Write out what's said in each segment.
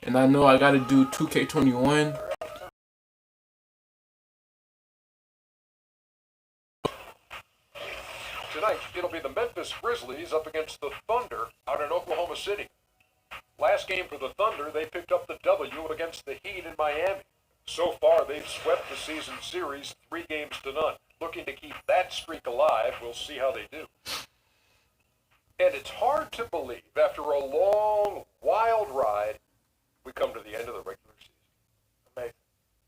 and I know I gotta do 2K21. Tonight, it'll be the Memphis Grizzlies up against the Thunder out in Oklahoma City. Last game for the Thunder, they picked up the W against the Heat in Miami. So far, they've swept the season series 3-0. Looking to keep that streak alive. We'll see how they do. And it's hard to believe, after a long, wild ride, we come to the end of the regular season. Amazing.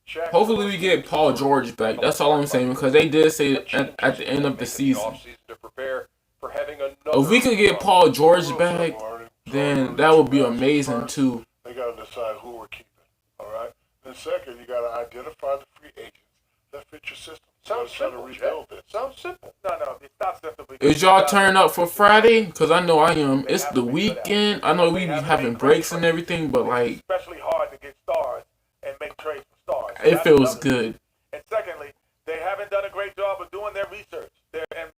Shaq, Hopefully we get Paul George back. That's all I'm saying, because they did say at the end of the season. If we could get Paul George back, then that would be amazing too. They got to decide who we're keeping. All right. Then second, you got to identify the free agents that fit your system. Sounds simple. Sounds simple. No, it's not simple. Is y'all turn up for Friday? Because I know I am. It's the weekend. I know we be having breaks and everything, but like, especially hard to get stars and make trades for stars. It feels good. And secondly, they haven't done a great job of doing their research. And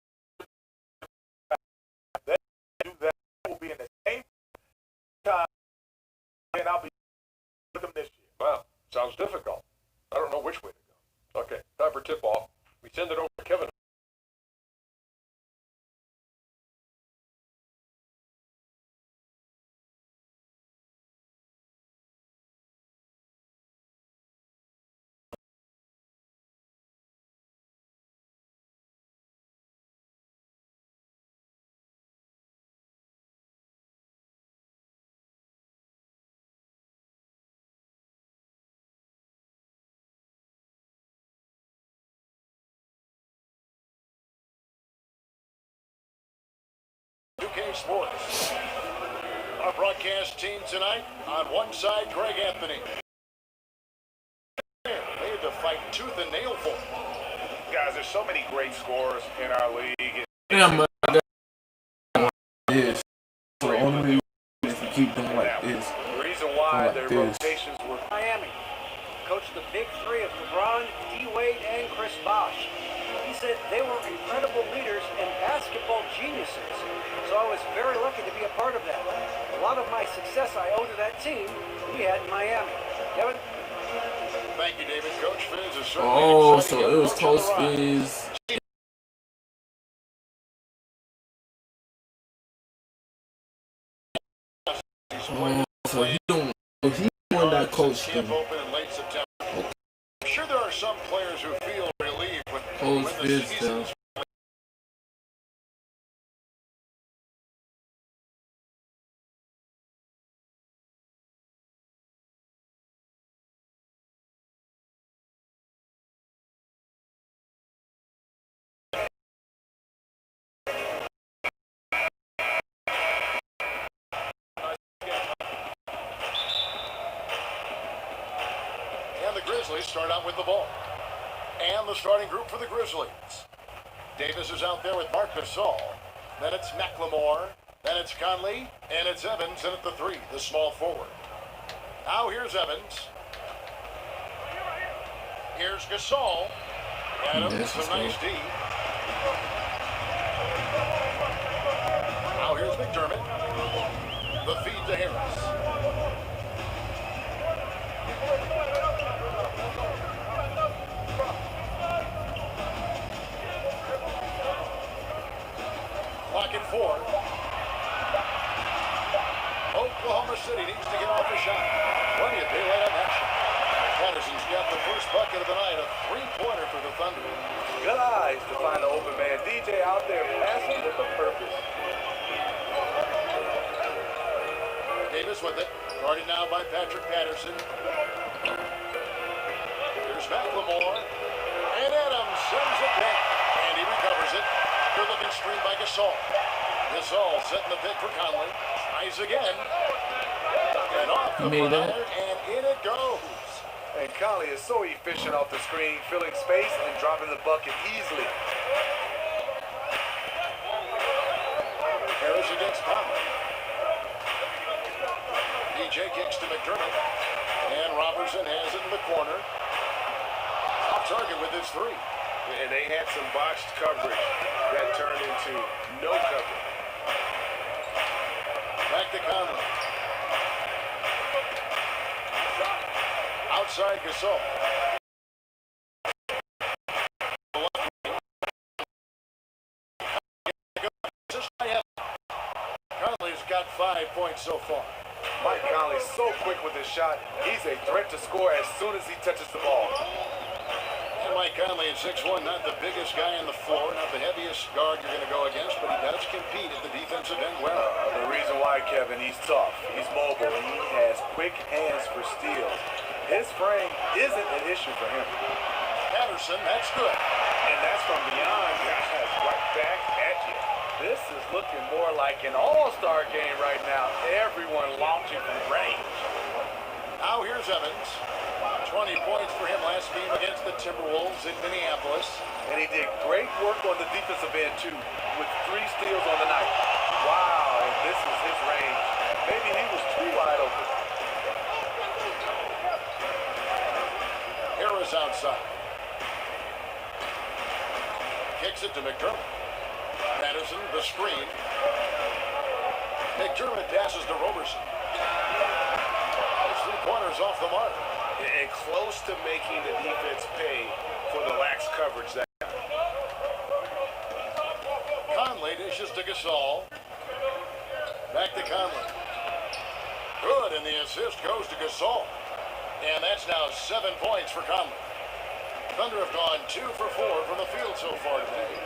they do that. Will be in the same time, and I'll be with them this year. Wow, sounds difficult. I don't know which way to go. Okay, time for tip-off. We send it over to Kevin. Sports. Our broadcast team tonight, on one side, Greg Anthony. They had to fight tooth and nail for it. Guys, there's so many great scorers in our league. Damn, but I got this. So the only way is to keep them like this. The reason why Like their this. rotations were Miami. Coached the big three of LeBron, D-Wade, and Chris Bosh. He said they were incredible leaders and basketball geniuses. So I was very lucky to be a part of that. A lot of my success I owe to that team we had in Miami. Kevin? Thank you, David. Coach Fizz is certainly Oh, exciting. so it was Coach Fizz. So he won that coach Camp thing. open in late September. I'm sure there are some players who feel relieved when Coach the Fizz, season though. And the Grizzlies start out with the ball. And the starting group for the Grizzlies. Davis is out there with Marc Gasol. Then it's McLemore. Then it's Conley. And it's Evans in at the 3, the small forward. Now here's Evans. Here's Gasol. Adams, a nice D. Now here's McDermott. The feed to Harris. Clock at 4. Oklahoma City needs to get off a shot. Plenty of daylight on that shot. Patterson's got the first bucket of the night, a 3-pointer for the Thunder. good eyes to find the open man. DJ out there passing with a purpose. Davis with it. Guarded now by Patrick Patterson. Here's McLemore. And Adams sends it back. And he recovers it. Good looking screen by Gasol. Gasol setting the pick for Conley. Tries again. And off the front iron, and in it goes. And Conley is so efficient off the screen, filling space and dropping the bucket easily. Harris against Conley. DJ kicks to McDermott. And Robertson has it in the corner. Off target with his 3. And they had some botched coverage that turned into no coverage. Back to Conley. outside Gasol. Conley's got 5 points so far. Mike Conley's so quick with his shot. He's a threat to score as soon as he touches the ball. And Mike Conley at 6'1", not the biggest guy on the floor, not the heaviest guard you're going to go against, but he does compete at the defensive end well. The reason why, Kevin, he's tough, he's mobile, and he has quick hands for steals. His frame isn't an issue for him. Patterson, that's good. And that's from beyond, guys, right back at you. This is looking more like an all-star game right now. Everyone launching from range. Now here's Evans. 20 points for him last game against the Timberwolves in Minneapolis. And he did great work on the defensive end, too, with 3 steals on the night. Wow, and this is his range. Maybe he was too wide open. Harris outside. Kicks it to McDermott. Patterson, the screen. McDermott passes to Roberson. Those 3 pointers off the mark. And close to making the defense pay for the lax coverage that Conley dishes to Gasol. Back to Conley. Good, and the assist goes to Gasol. And that's now 7 points for Conley. Thunder have gone 2 for 4 from the field so far today.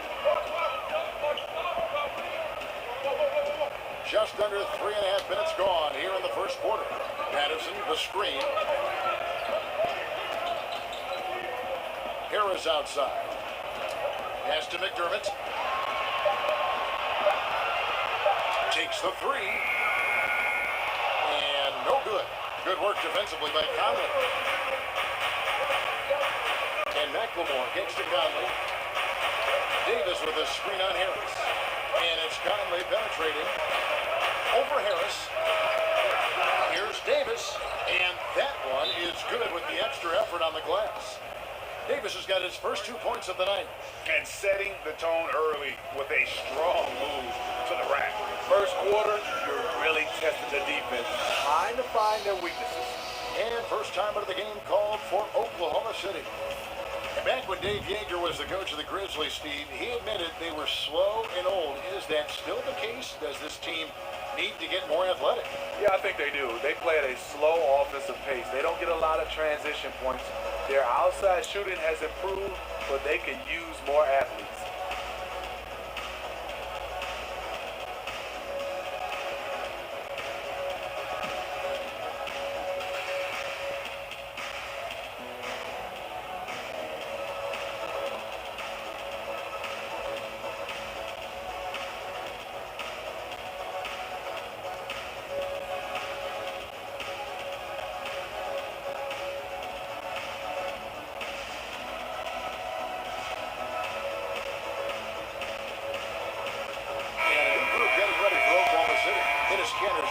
Just under 3.5 minutes gone here in the first quarter. Patterson, the screen. Harris outside. Pass to McDermott. Takes the 3. And no good. Good work defensively by Conley. And McLemore gets to Conley. Davis with a screen on Harris. And it's Conley penetrating over Harris. Here's Davis. And that one is good with the extra effort on the glass. Davis has got his first 2 points of the night. and setting the tone early with a strong move to the rack. First quarter, you're really testing the defense, trying to find their weaknesses. And first time of the game called for Oklahoma City. Back when Dave Yeager was the coach of the Grizzlies, Steve, he admitted they were slow and old. Is that still the case? Does this team need to get more athletic? Yeah, I think they do. They play at a slow offensive pace. They don't get a lot of transition points. Their outside shooting has improved, but they can use more athletes.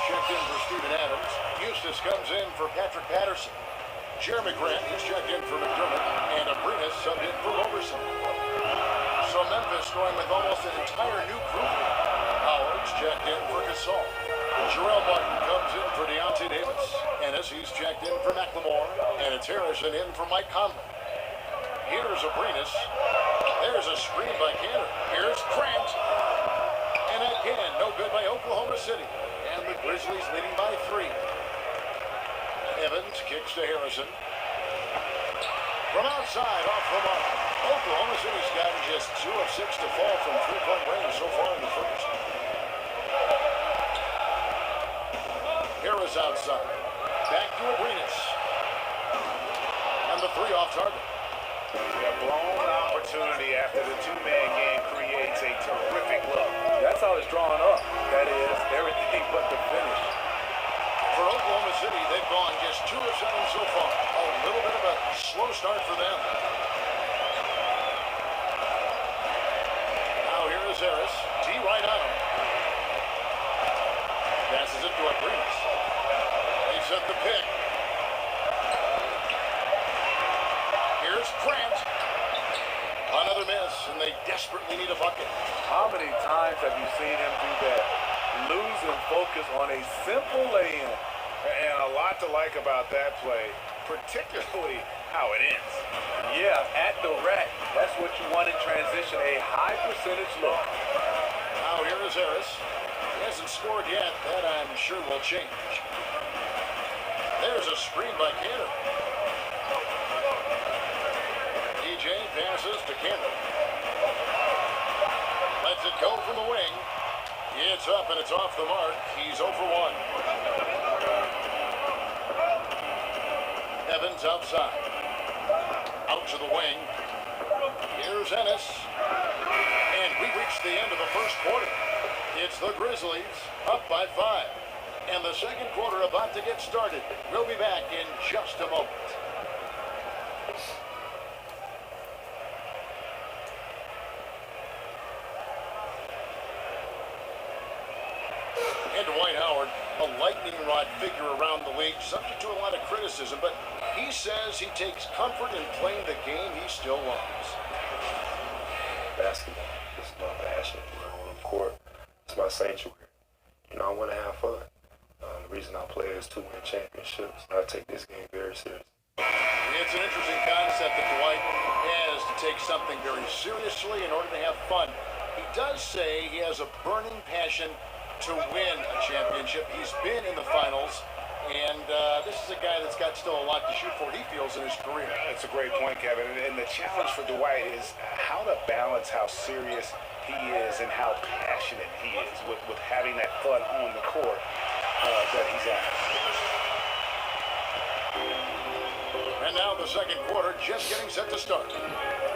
Checked in for Steven Adams. Eustace comes in for Patrick Patterson. Jeremy Grant is checked in for McDermott. And Abrinas subbed in for Roberson. So Memphis going with almost an entire new group. Howard's checked in for Gasol. Jarrell Martin comes in for Deontay Davis. Ennis, he's checked in for McLemore. And it's Harrison in for Mike Conley. Here's Abrinas. There's a screen by Cantor. Here's Grant. And again, no good by Oklahoma City. And the Grizzlies leading by 3. Evans kicks to Harrison. From outside, off the mark. Oklahoma City's gotten just 2 of 6 to fall from three-point range so far in the first. Harris outside. Back to Abrinas. And the 3 off target. A blown opportunity after the two-man game creates a terrific look. That's how it's drawn up. That is everything but the finish. For Oklahoma City, they've gone just 2 of 7 so far. A little bit of a slow start for them. Now here is Harris. T right on him. Passes it to Abrinas. They set the pick. Here's Grant. Another miss, and they desperately need a bucket. How many times have you seen him do that? Losing focus on a simple lay-in. And a lot to like about that play. particularly how it ends. Yeah, at the rack. That's what you want in transition, a high percentage look. Now here is Harris. He hasn't scored yet. That I'm sure will change. There's a screen by Cannon. DJ passes to Cannon. Lets it go from the wing. It's up and it's off the mark. He's 0 for 1. Evans outside. Out to the wing. Here's Ennis. And we reached the end of the first quarter. It's the Grizzlies up by 5. And the second quarter about to get started. We'll be back in just a moment. And Dwight Howard, a lightning rod figure around the league, subject to a lot of criticism, but he says he takes comfort in playing the game he still loves. Basketball. This is my passion. On the court, it's my sanctuary. I want to have fun. The reason I play is to win championships. I take this game very seriously. It's an interesting concept that Dwight has to take something very seriously in order to have fun. He does say he has a burning passion to win a championship. He's been in the finals, and this is a guy that's got still a lot to shoot for, he feels, in his career. That's a great point, Kevin. And the challenge for Dwight is how to balance how serious he is and how passionate he is with having that fun on the court that he's at. And now the second quarter just getting set to start.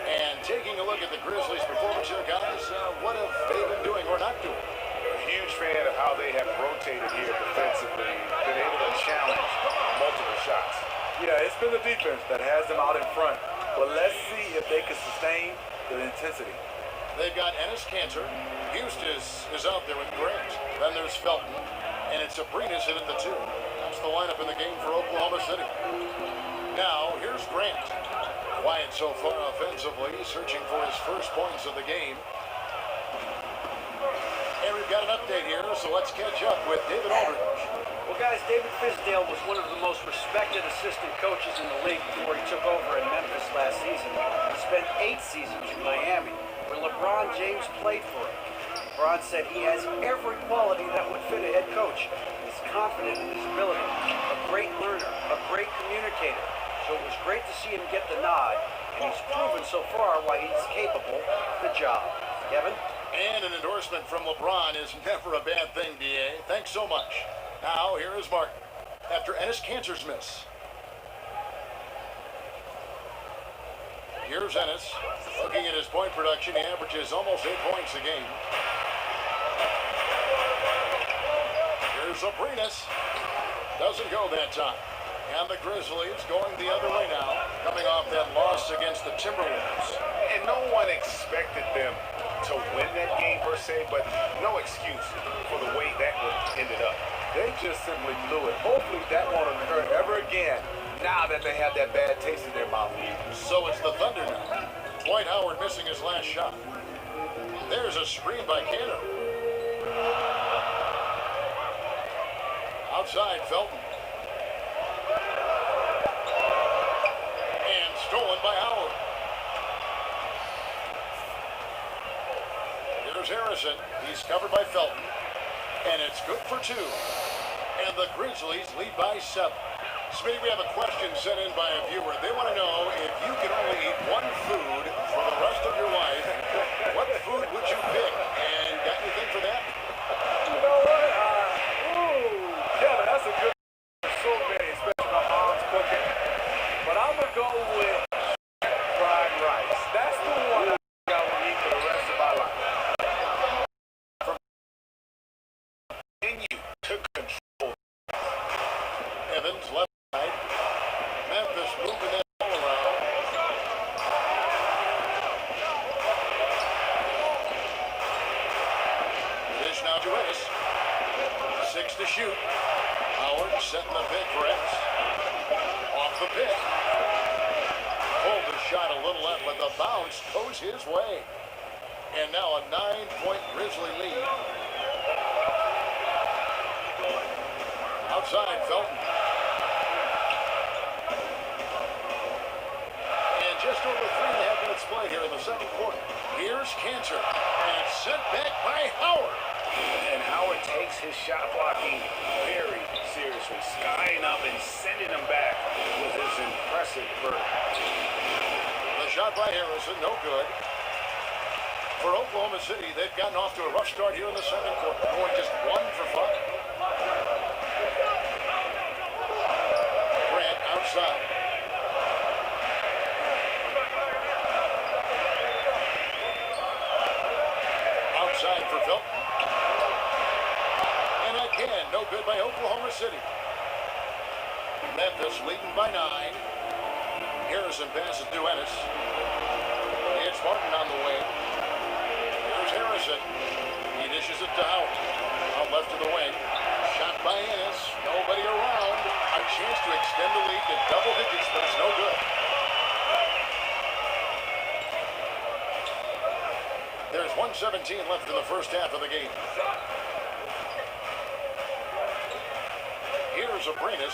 And taking a look at the Grizzlies' performance here, guys, what have they been doing or not doing? A huge fan of how they have rotated here defensively, been able to challenge multiple shots. Yeah, it's been the defense that has them out in front. But let's see if they can sustain the intensity. They've got Ennis Cantor. Eustace is out there with Grant. Then there's Felton. And it's Abrinas in at the 2. That's the lineup in the game for Oklahoma City. Now, here's Grant. Quiet so far offensively, searching for his first points of the game. And we've got an update here, so let's catch up with David Aldridge. Well, guys, David Fizdale was one of the most respected assistant coaches in the league before he took over in Memphis last season. He spent 8 seasons in Miami, where LeBron James played for him. LeBron said he has every quality that would fit a head coach. He's confident in his ability, a great learner, a great communicator. So it was great to see him get the nod, and he's proven so far why he's capable of the job. Kevin? And an endorsement from LeBron is never a bad thing, D.A. Thanks so much. Now, here is Martin after Ennis Cantor's miss. Here's Ennis. Looking at his point production, he averages almost 8 points a game. Here's Abrinas. Doesn't go that time. And the Grizzlies going the other way now, coming off that loss against the Timberwolves. And no one expected them to win that game per se, but no excuse for the way that one ended up. They just simply blew it. Hopefully that won't occur ever again now that they have that bad taste in their mouth. So it's the Thunder now. Dwight Howard missing his last shot. There's a screen by Cannon. Outside, Felton. And stolen by Howard. Here's Harrison. He's covered by Felton. And it's good for 2. And the Grizzlies lead by 7. Smitty, we have a question sent in by a viewer. They want to know if you could only eat one food for the rest of your life, what food would you pick? And got anything for that? You know what? Kevin, that's a good one. So many, especially my mom's cooking. But I'm going to go with fried rice. That's the one I will eat for the rest of my life. Continue to control. Evans left side. Memphis moving that ball around. Dish now to Ennis. 6 to shoot. Howard setting the pick for Ennis. Off the pick. Pulled the shot a little left, but the bounce goes his way. And now a 9-point Grizzly lead. Outside, Felton. the second quarter. Here's Cantor, and it's sent back by Howard. And Howard takes his shot blocking very seriously, skying up and sending him back with his impressive vertical. The shot by Harrison, no good. For Oklahoma City, they've gotten off to a rough start here in the second quarter, going just 1 for 5. Grant outside. Outside for Felton. And again, no good by Oklahoma City. Memphis leading by 9. Harrison passes to Ennis. It's Martin on the wing. Here's Harrison. He dishes it to Howard. Out left to the wing. Shot by Ennis. Nobody around. A chance to extend the lead to double digits, but it's no good. There's 1:17 left in the first half of the game. Here's Abrinas.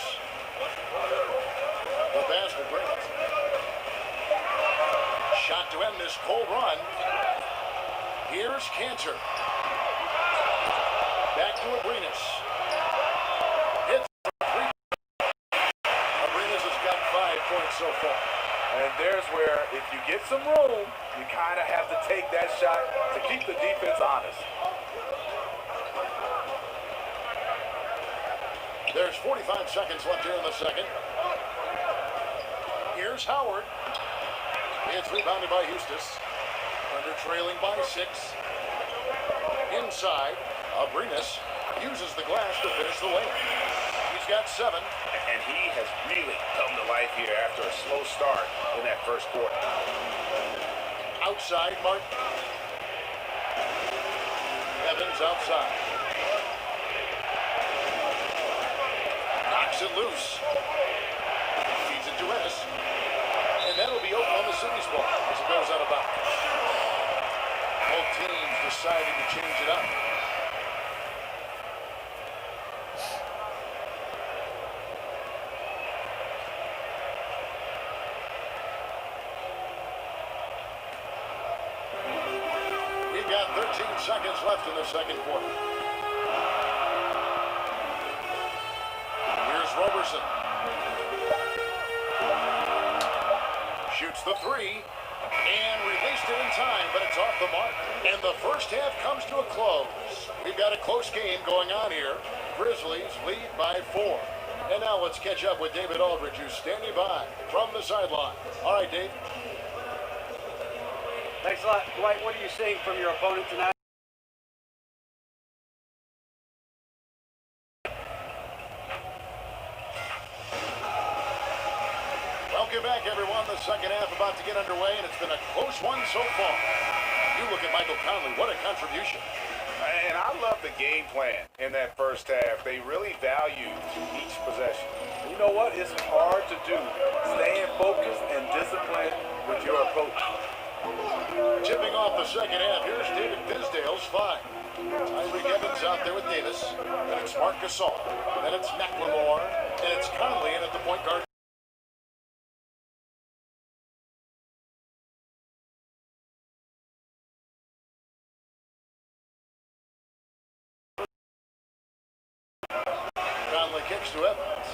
The pass to Abrinas. Shot to end this cold run. Here's Cantor. Back to Abrinas. Hits three. Abrinas has got 5 points so far. And there's where, if you get some room, you kind of have to take that shot to keep the defense honest. There's 45 seconds left here in the second. Here's Howard. It's rebounded by Eustis. Under trailing by 6. Inside, Abrinas uses the glass to finish the layup. He's got 7. And he has really come to life here after a slow start in that first quarter. Outside, Martin. Evans outside. Knocks it loose. Feeds it to Ennis. And that'll be Oklahoma City's ball as it goes out of bounds. Both teams deciding to change it up. We've got 13 seconds left in the second quarter. Here's Roberson. Shoots the 3 and released it in time, but it's off the mark. And the first half comes to a close. We've got a close game going on here. Grizzlies lead by 4. And now let's catch up with David Aldridge, who's standing by from the sideline. All right, Dave. Thanks a lot, Dwight. What are you seeing from your opponent tonight? Welcome back, everyone. The second half about to get underway, and it's been a close one so far. You look at Michael Conley. What a contribution. And I love the game plan in that first half. They really value each possession. You know what? It's hard to do. Staying focused and disciplined with your approach. Tipping off the second half, here's David Fizdale's 5. Tyreek Evans out there with Davis. Then it's Marc Gasol. Then it's McLemore. And it's Conley in at the point guard. Conley kicks to Evans.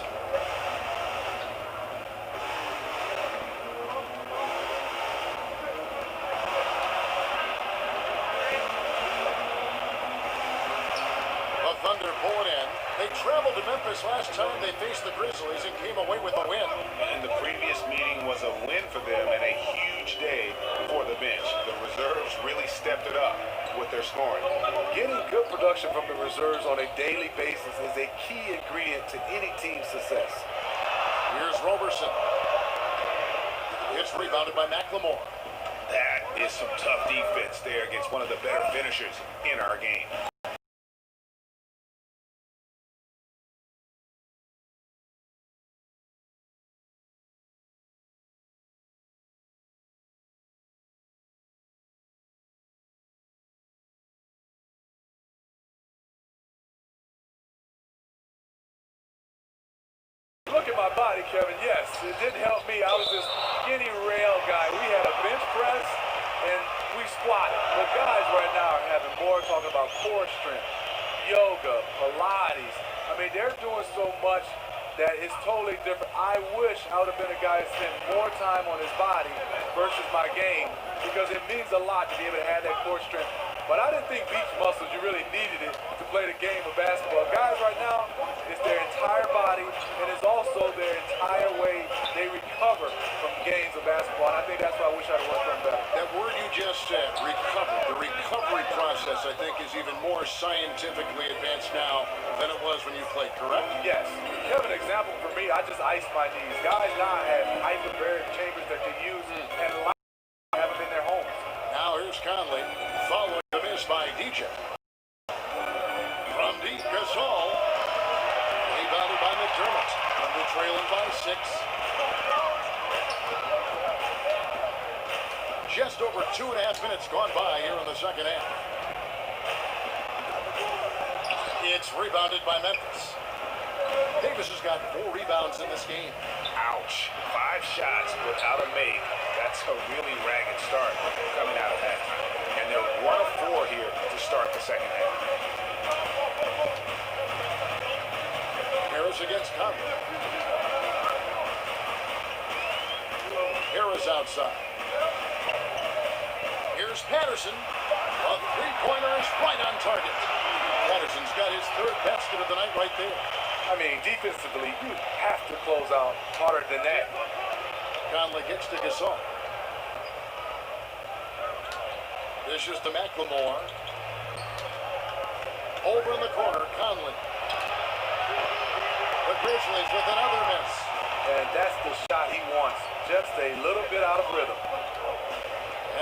Thunder pull it in. They traveled to Memphis last time they faced the Grizzlies and came away with a win. And the previous meeting was a win for them and a huge day for the bench. The reserves really stepped it up with their scoring. Getting good production from the reserves on a daily basis is a key ingredient to any team's success. Here's Roberson. It's rebounded by McLemore. That is some tough defense there against one of the better finishers in our game. Look at my body, Kevin. Yes, it didn't help me. I was this skinny rail guy. We had a bench press, squatting. But guys right now are having more talking about core strength, yoga, Pilates. I mean, they're doing so much that is totally different. I wish I would have been a guy that spent more time on his body versus my game, because it means a lot to be able to have that core strength. But I didn't think beach muscles, you really needed it to play the game of basketball. Guys right now, it's their entire body, and it's also their entire way they recover from games of basketball. And I think that's why I wish I'd worked on better. That word you just said, recover, the recovery process, I think, is even more scientifically advanced now than it was when you played, correct? Yes. You have an example for me. I just iced my knees. Guys now have hyperbaric chambers that they use, and a lot have them in their homes. Now here's Conley, following the miss by DJ. From deep, Gasol. Rebounded by McDermott. Under trailing by 6. Just over 2.5 minutes gone by here in the second half. It's rebounded by Memphis. Davis has got 4 rebounds in this game. Ouch. 5 shots without a make. That's a really ragged start coming out of halftime. And they're 1 of 4 here to start the second half. Harris against Conley. Harris outside. Here's Patterson. A three-pointer is right on target. Patterson's got his 3rd basket of the night right there. I mean, defensively, you have to close out harder than that. Conley gets to Gasol. This is to McLemore. Over in the corner, Conley. The Grizzlies with another miss. And that's the shot he wants. Just a little bit out of rhythm.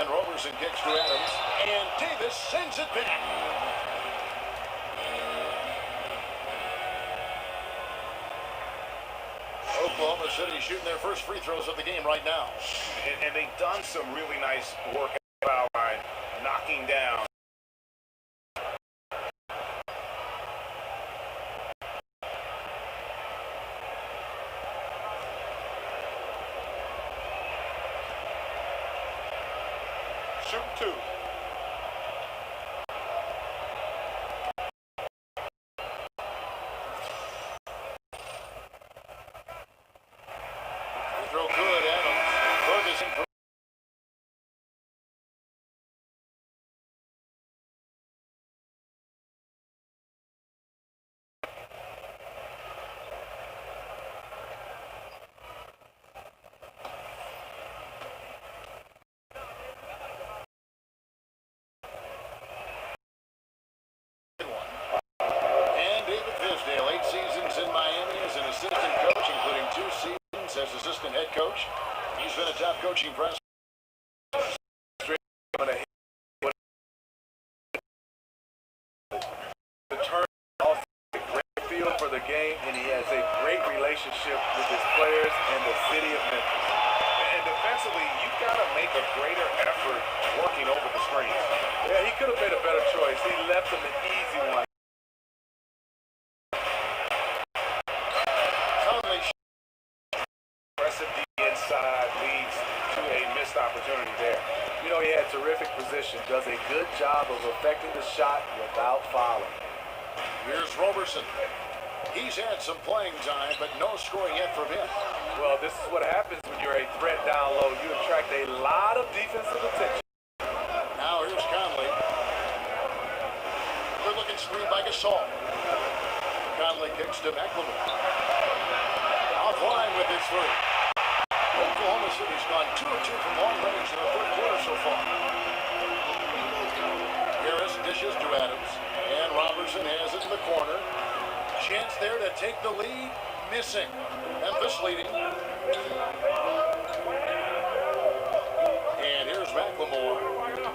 And Roberson kicks to Adams. And Davis sends it back. Oklahoma City shooting their first free throws of the game right now. And they've done some really nice work at the foul line, knocking down. Shoot 2. Throw good, Adams. Ferguson. And David Fisdale, 8 seasons in Miami as an assistant coach, including 2 seasons as assistant head coach. He's been a top coaching press. The turn also a great feel for the game, and he has a great relationship with his players and the city of Memphis. And defensively, you've got to make a greater effort working over the screen. Yeah, he could have made a better choice. He left him an easy one. Conley. Aggressive D inside leads to a missed opportunity there. You know, he had terrific position, does a good job of affecting the shot without fouling. Here's Roberson. He's had some playing time, but no scoring yet from him. Well, this is what happens when you're a threat down low. You attract a lot of defensive attention. Now here's Conley. Good looking screen by Gasol. Conley kicks to McLemore. Offline with his 3. Oklahoma City's gone 2 of 2 from long range in the 3rd quarter so far. Harris dishes to Adams. And Robertson has it in the corner. Chance there to take the lead. Missing. Memphis leading. And here's McLemore.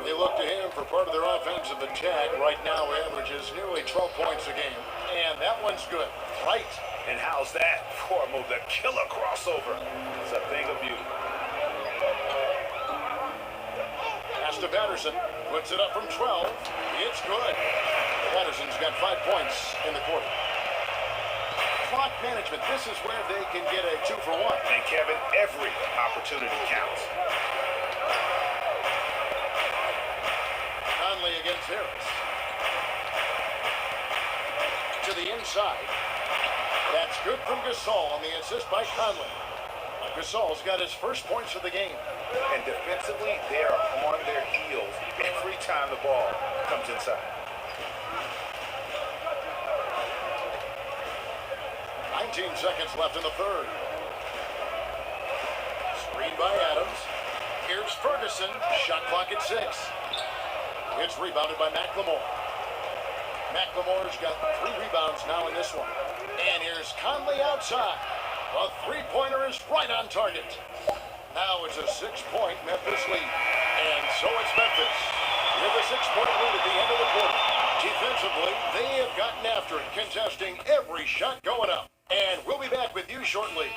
They look to him for part of their offensive attack. Right now averages nearly 12 points a game. And that one's good. Right. And how's that for a move? The killer crossover. It's a thing of beauty. Pass to Patterson. Puts it up from 12. It's good. Patterson's got 5 points in the quarter. Clock management. This is where they can get a 2 for 1. And Kevin, every opportunity counts. Here's Harris. To the inside. That's good from Gasol on the assist by Conley. Gasol's got his first points of the game. And defensively, they're on their heels every time the ball comes inside. 19 seconds left in the third. Screen by Adams. Here's Ferguson. Shot clock at 6. It's rebounded by McLemore. McLemore's got 3 rebounds now in this one. And here's Conley outside. The three-pointer is right on target. Now it's a 6-point Memphis lead. And so it's Memphis with a 6-point lead at the end of the quarter. Defensively, they have gotten after it, contesting every shot going up. And we'll be back with you shortly.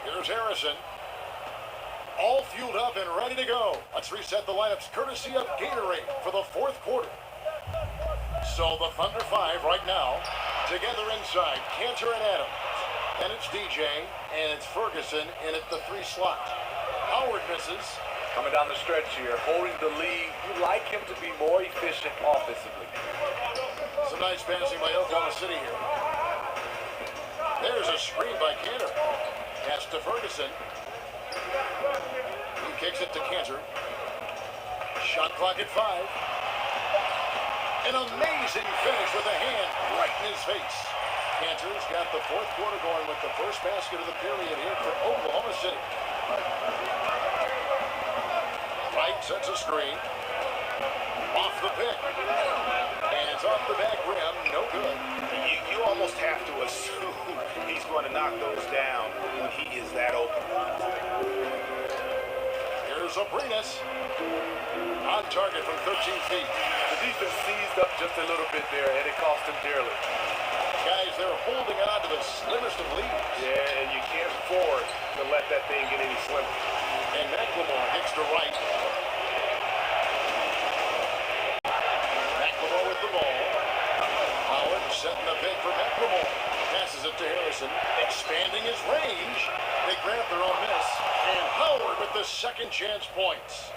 Here's Harrison. All fueled up and ready to go. Let's reset the lineups courtesy of Gatorade for the fourth quarter. So the Thunder 5 right now. Together inside, Cantor and Adams. Then it's DJ, and it's Ferguson in at the 3 slot. Howard misses. Coming down the stretch here, holding the lead. You like him to be more efficient offensively. Some nice passing by Oklahoma City here. There's a screen by Cantor. Pass to Ferguson. He kicks it to Cantor. Shot clock at 5. An amazing finish with a hand right in his face. Cantor's got the fourth quarter going with the first basket of the period here for Oklahoma City. Wright sets a screen. Off the pick. And it's off the back rim. No good. You almost have to assume he's going to knock those down when he is that open. Here's Abrinas. On target from 13 feet. The defense seized up just a little bit there, and it cost him dearly. Guys, they're holding on to the slimmest of leads. Yeah, and you can't afford to let that thing get any slimmer. And McLemore hits to right. McLemore with the ball. Howard setting the pick for McLemore. Passes it to Harrison, expanding his range. They grab their own miss. And Howard with the second chance points.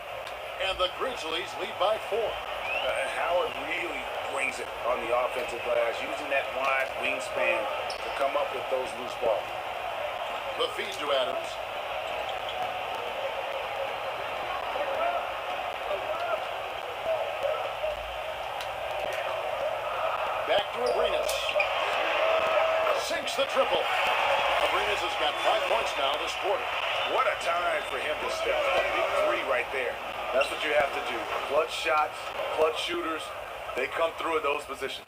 And the Grizzlies lead by 4. Howard really brings it on the offensive glass, using that wide wingspan to come up with those loose balls. The feed to Adams. Back to Abrinas. Sinks the triple. Abrinas has got 5 points now this quarter. What a time for him to step up. Big 3 right there. That's what you have to do. Clutch shots, clutch shooters, they come through in those positions.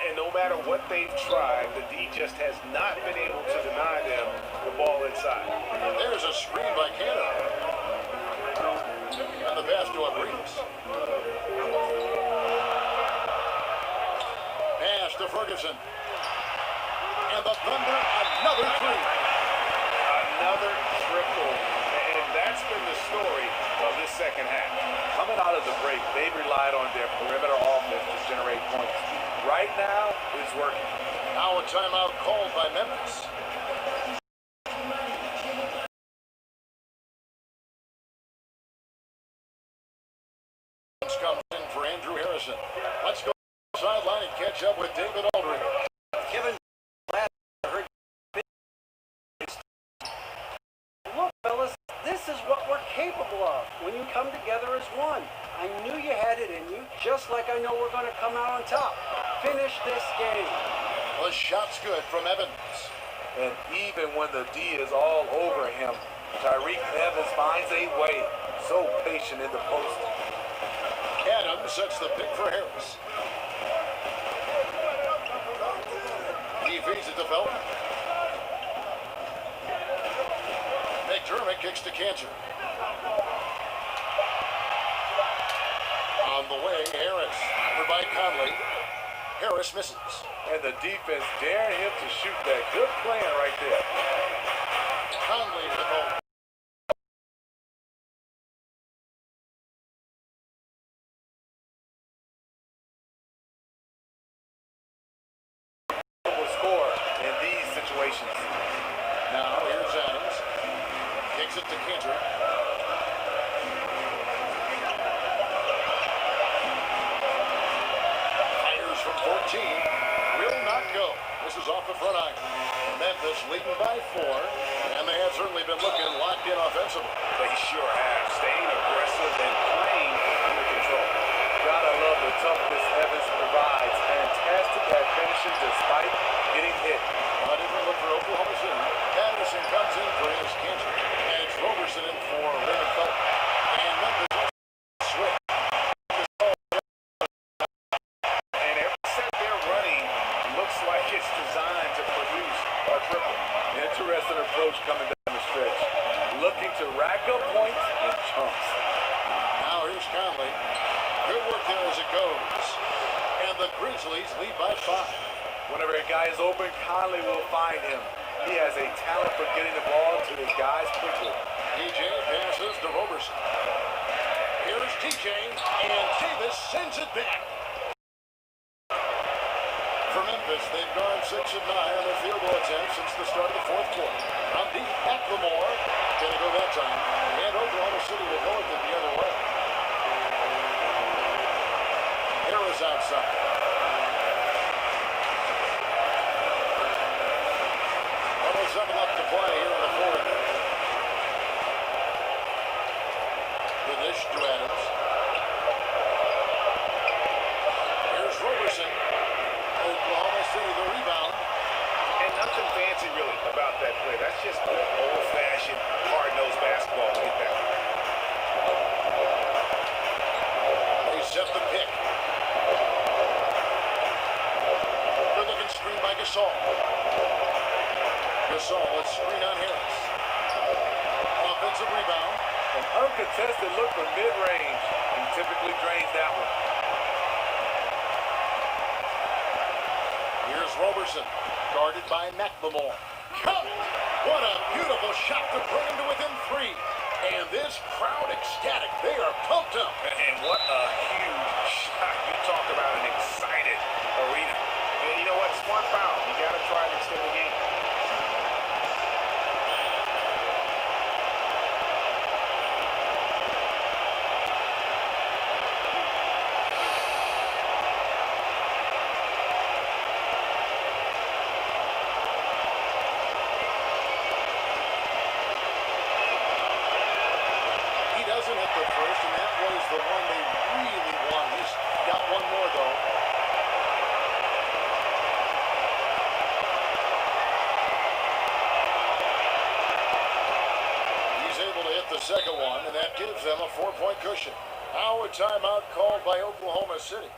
And no matter what they've tried, the D just has not been able to deny them the ball inside. There's a screen by Cantor. And the pass to Abrinas. Pass to Ferguson. And the Thunder, another 3. Another triple. And that's been the story of this second half. Coming out of the break, they relied on their perimeter offense to generate points. Right now, it's working. Now a timeout called by Memphis. This comes in for Andrew Harrison. Let's go sideline and catch up with David Aldridge. Kevin, heard. Look, fellas, this is what we're capable of when you come together as one. I knew you had it in you, just like I know we're going to come out on top. Finish this game. The shot's good from Evans. And even when the D is all over him, Tyreek Evans finds a way. So patient in the post. Adams sets the pick for Harris. He feeds it to Felton. McDermott kicks to Cantor. On the way, Harris. Offered by Conley. Harris misses. And the defense daring him to shoot that. Good plan right there. Conley with the ball. Will score in these situations. Now here's Adams. Kicks it to Cantor. Fires from 14. Will not go. This is off the front iron. Memphis leading by 4. And they have certainly been looking locked in offensively. They sure have. Staying aggressive and playing under control. Gotta love the toughness Evans provides. Fantastic at finishing despite getting hit. A different look for Oklahoma City. Patterson comes in for his Cantor. And it's Roberson in for Raymond Felton. And Memphis switch. And every set they're running looks like it's designed to produce a triple. Interesting approach coming down the stretch. Looking to rack up points in chunks. Now here's Conley. Good work there as it goes. And the Grizzlies lead by 5. Whenever a guy is open, Conley will find him. He has a talent for getting the ball to his guys quickly. TJ passes to Roberson. Here's TJ, and Davis sends it back. For Memphis, they've gone 6 of 9 on their field goal attempts since the start of the fourth quarter. From deep, McLemore gonna go that time, and Oklahoma City will go with it the other way. Harris outside. Almost 7 left to play here in the fourth. The dish to Adams. Here's Roberson. Oklahoma City the rebound. And nothing fancy really about that play. That's just old-fashioned, hard-nosed basketball. Look at that. They set the pick. Good looking screen by Gasol. Gasol, let's screen on Harris. Offensive rebound. An uncontested look from mid-range. He typically drains that one. Here's Roberson, guarded by McLemore. Count it! What a beautiful shot to bring him to within 3. And this crowd ecstatic. They are pumped up. And what a huge shot. You talk about an excited arena. And you know what? Smart foul. You got to try and extend the game. He doesn't hit the first, and that was the one they really won. He's got one more, though. He's able to hit the second one, and that gives them a 4-point cushion. Now a timeout called by Oklahoma City.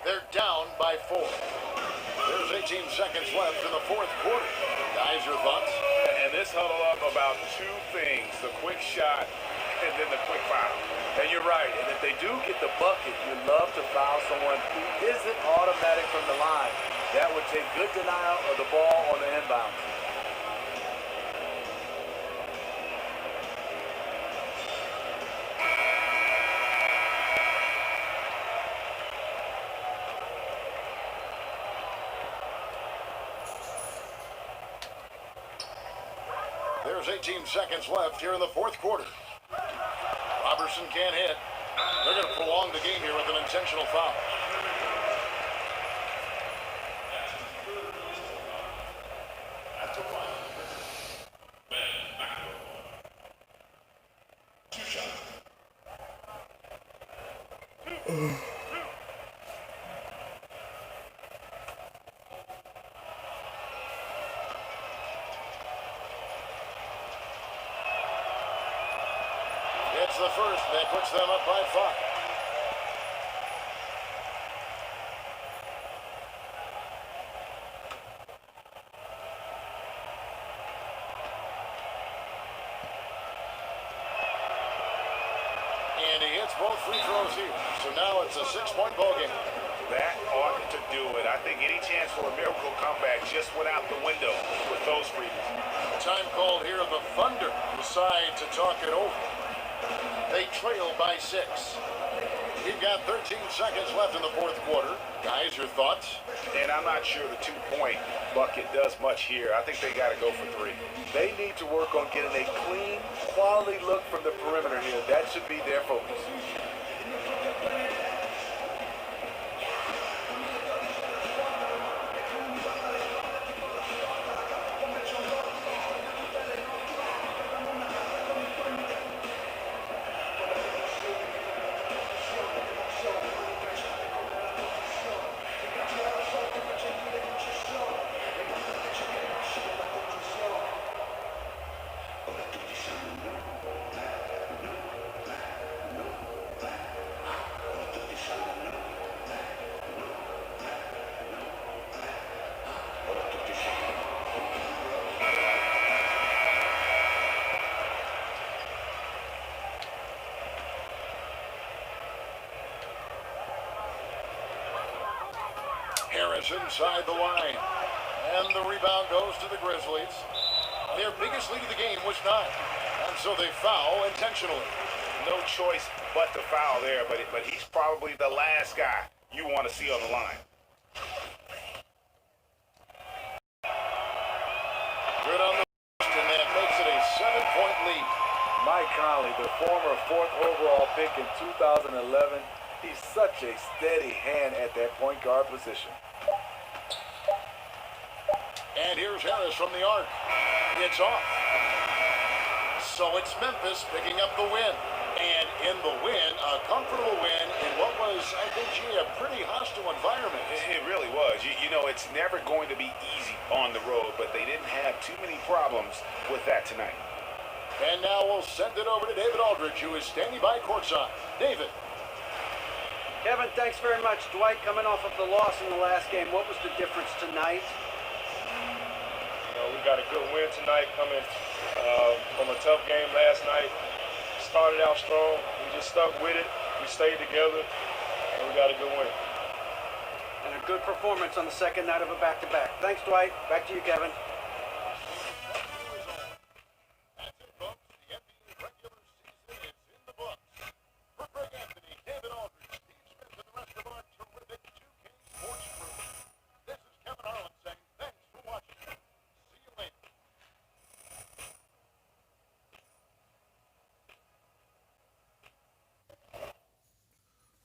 They're down by 4. There's 18 seconds left in the fourth quarter. Guys, your thoughts? And this huddle up about 2 things. The quick shot and then the quick foul. And you're right. And if they do get the bucket, you love to foul someone who isn't automatic from the line. That would take good denial of the ball on the inbound. There's 18 seconds left here in the fourth quarter. Roberson can't hit. They're going to prolong the game here with an intentional foul. the first. That puts them up by 5. And he hits both free throws here. So now it's a 6-point ball game. That ought to do it. I think any chance for a miracle comeback just went out the window with those frees. Time called here. The Thunder decide to talk it over. They trail by 6. We've got 13 seconds left in the fourth quarter. Guys, your thoughts? And I'm not sure the 2-point bucket does much here. I think they got to go for 3. They need to work on getting a clean, quality look from the perimeter here. That should be their focus. Harris inside the line. And the rebound goes to the Grizzlies. Their biggest lead of the game was 9. And so they foul intentionally. No choice but to foul there, but he's probably the last guy you want to see on the line. Good on the post, and that makes it a 7-point lead. Mike Conley, the former 4th overall pick in 2011, he's such a steady hand at that point guard position. And here's Harris from the arc. It's off. So it's Memphis picking up the win. And in the win, a comfortable win in what was, I think, a pretty hostile environment. It really was. You know, it's never going to be easy on the road, but they didn't have too many problems with that tonight. And now we'll send it over to David Aldridge, who is standing by courtside. David. Kevin, thanks very much. Dwight, coming off of the loss in the last game, what was the difference tonight? We got a good win tonight coming from a tough game last night. Started out strong. We just stuck with it. We stayed together, and we got a good win. And a good performance on the second night of a back-to-back. Thanks, Dwight. Back to you, Kevin. That's it, folks. The NBA regular season is in the books. For Greg Anthony, David Aldridge, Steve Smith, and the rest of our terrific 2K Sports crew, this is Kevin Harlan saying thanks for watching. See you later.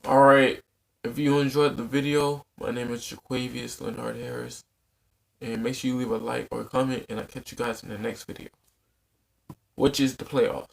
Alright, if you enjoyed the video, my name is Jaquavius Leonard Harris. And make sure you leave a like or a comment, and I'll catch you guys in the next video, which is the playoffs.